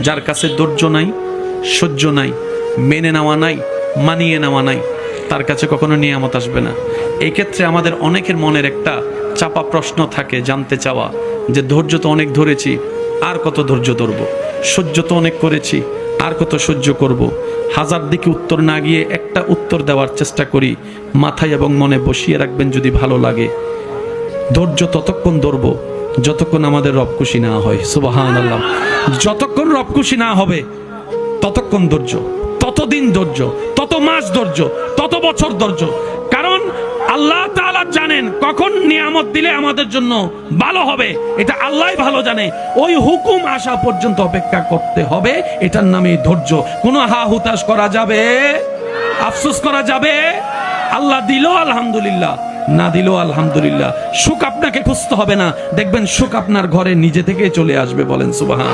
যার কাছে ধৈর্য নাই, সহ্য নাই, মেনে নেওয়া নাই, মানিয়ে নেওয়া নাই, তার কাছে কখনো নিয়ামত আসবে না। এই ক্ষেত্রে আমাদের অনেকের মনের একটা চাপা প্রশ্ন থাকে, জানতে চাওয়া যে ধৈর্য তো অনেক ধরেছি, আর কত ধৈর্য ধরবো, সহ্য তো অনেক করেছি, আর কত সহ্য করব। হাজার দিকে উত্তর না গিয়ে একটা উত্তর দেওয়ার চেষ্টা করি, মাথায় এবং মনে বসিয়ে রাখবেন যদি ভালো লাগে। ধৈর্য ততক্ষণ ধরবো যতক্ষণ আমাদের রব খুশি না হয়। সুবহানাল্লাহ। যতক্ষণ রব খুশি না হবে ততক্ষণ ধৈর্য, ততদিন ধৈর্য, তত মাস ধৈর্য, তত বছর ধৈর্য। কারণ আল্লাহ তাআলা জানেন কখন নিয়ামত দিলে আমাদের জন্য ভালো হবে, এটা আল্লাহই ভালো জানে। ওই হুকুম আসা পর্যন্ত অপেক্ষা করতে হবে, এটার নামই ধৈর্য। কোনো হা হুতাশ করা যাবে, আফসোস করা যাবে? আল্লাহ দিল আলহামদুলিল্লাহ, না দিল আলহামদুলিল্লাহ। সুখ আপনাকে খুঁজতে হবে না, দেখবেন সুখ আপনার ঘরে নিজে থেকেই চলে আসবে। বলেন সুবহান।